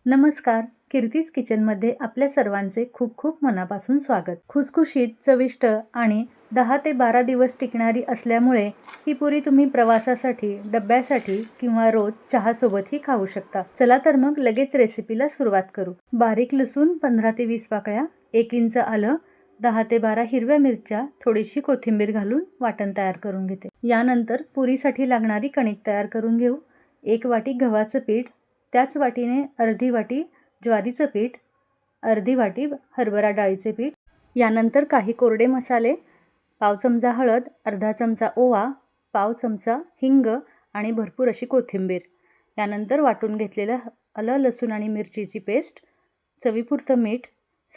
नमस्कार. कीर्तीज किचनमध्ये आपल्या सर्वांचे खूप खूप मनापासून स्वागत. खुसखुशीत, चविष्ट आणि 10 ते 12 दिवस टिकणारी असल्यामुळे ही पुरी तुम्ही प्रवासासाठी, डब्यासाठी किंवा रोज चहासोबतही खाऊ शकता. चला तर मग लगेच रेसिपीला सुरुवात करू. बारीक लसूण 15 ते 20 पाकळ्या, 1 इंच आलं, 10 ते 12 हिरव्या मिरच्या, थोडीशी कोथिंबीर घालून वाटण तयार करून घेते. यानंतर पुरीसाठी लागणारी कणिक तयार करून घेऊ. 1 वाटी गव्हाचं पीठ, त्याच वाटीने अर्धी वाटी ज्वारीचं पीठ, अर्धी वाटी हरभरा डाळीचे पीठ. यानंतर काही कोरडे मसाले, पाव चमचा हळद, अर्धा चमचा ओवा, पाव चमचा हिंग आणि भरपूर अशी कोथिंबीर. यानंतर वाटून घेतलेलं आलं, लसूण आणि मिरचीची पेस्ट, चवीपुरतं मीठ,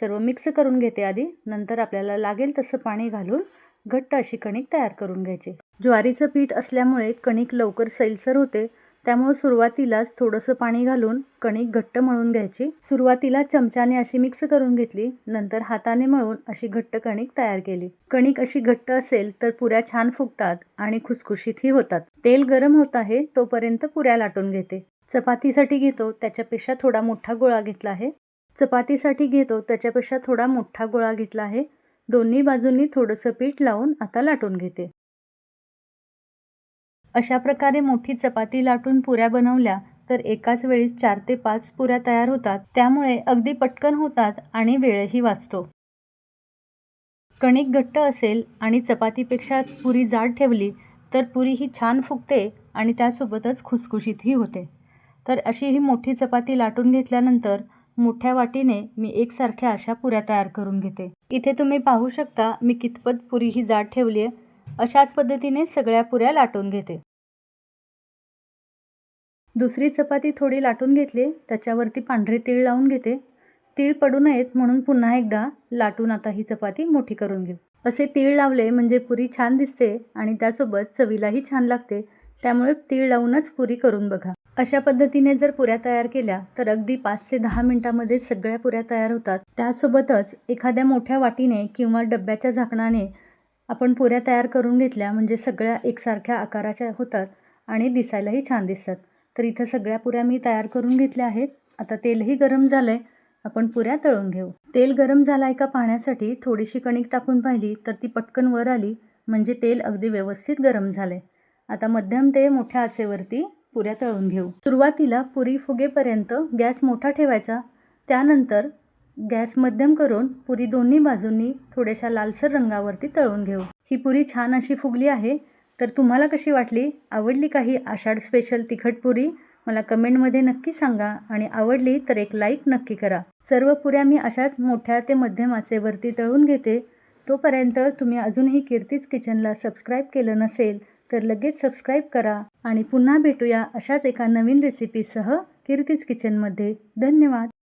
सर्व मिक्स करून घेते आधी. नंतर आपल्याला लागेल तसं पाणी घालून घट्ट अशी कणिक तयार करून घ्यायची. ज्वारीचं पीठ असल्यामुळे कणिक लवकर सैलसर होते, त्यामुळे सुरुवातीलाच थोडंसं पाणी घालून कणिक घट्ट मळून घ्यायची. सुरुवातीला चमच्याने अशी मिक्स करून घेतली, नंतर हाताने मळून अशी घट्ट कणिक तयार केली. कणिक अशी घट्ट असेल तर पुऱ्या छान फुगतात आणि खुसखुशीतही होतात. तेल गरम होत आहे तोपर्यंत पुऱ्या लाटून घेते. चपातीसाठी घेतो त्याच्यापेक्षा थोडा मोठा गोळा घेतला आहे. दोन्ही बाजूंनी थोडंसं पीठ लावून आता लाटून घेते. अशा प्रकारे मोठी चपाती लाटून पुऱ्या बनवल्या तर एकाच वेळी 4 ते 5 पुऱ्या तयार होतात. त्यामुळे अगदी पटकन होतात आणि वेळही वाचतो. कणिक घट्ट असेल आणि चपातीपेक्षा पुरी जाड ठेवली तर पुरी ही छान फुगते आणि त्यासोबतच खुसखुशीतही होते. तर अशी ही मोठी चपाती लाटून घेतल्यानंतर मोठ्या वाटीने मी एकसारख्या अशा पुऱ्या तयार करून घेते. इथे तुम्ही पाहू शकता मी कितपत पुरी ही जाड ठेवली आहे. अशाच पद्धतीने सगळ्या पुऱ्या लाटून घेते. दुसरी चपाती थोडी लाटून घेतली, त्याच्यावरती पांढरे तीळ लावून घेते. तीळ पडू नयेत म्हणून पुन्हा एकदा लाटून आता ही चपाती मोठी करून घेऊ. असे तीळ लावले म्हणजे पुरी छान दिसते आणि त्यासोबत चवीलाही छान लागते. त्यामुळे तीळ लावूनच पुरी करून बघा. अशा पद्धतीने जर पुऱ्या तयार केल्या तर अगदी 5 ते 10 मिनिटांमध्ये सगळ्या पुऱ्या तयार होतात. त्यासोबतच एखाद्या मोठ्या वाटीने किंवा डब्याच्या झाकणाने आपण पुऱ्या तयार करून घेतल्या म्हणजे सगळ्या एकसारख्या आकाराच्या होतात आणि दिसायलाही छान दिसतात. तर इथं सगळ्या पुऱ्या मी तयार करून घेतल्या आहेत. आता तेलही गरम झालंय, आपण पुऱ्या तळून घेऊ. तेल गरम झालाय का पाहण्यासाठी थोडीशी कणिक टाकून पाहिली तर ती पटकन वर आली, म्हणजे तेल अगदी व्यवस्थित गरम झालंय. आता मध्यम ते मोठ्या आचेवरती पुऱ्या तळून घेऊ. सुरुवातीला पुरी फुगेपर्यंत गॅस मोठा ठेवायचा. त्यानंतर गॅस मध्यम करून पुरी दोन्ही बाजूंनी थोड्याशा लालसर रंगावरती तळून घेऊ. ही पुरी छान अशी फुगली आहे. तर तुम्हाला कशी वाटली? आवडली का ही आषाढ स्पेशल तिखट पुरी? मला कमेंटमध्ये नक्की सांगा आणि आवडली तर एक लाईक नक्की करा. सर्व पुऱ्या मी अशाच मोठ्या ते मध्यम आचेवरती तळून घेते. तोपर्यंत तुम्ही अजूनही कीर्तीज किचनला सबस्क्राईब केलं नसेल तर लगेच सबस्क्राईब करा आणि पुन्हा भेटूया अशाच एका नवीन रेसिपीसह कीर्तीज किचनमध्ये. धन्यवाद.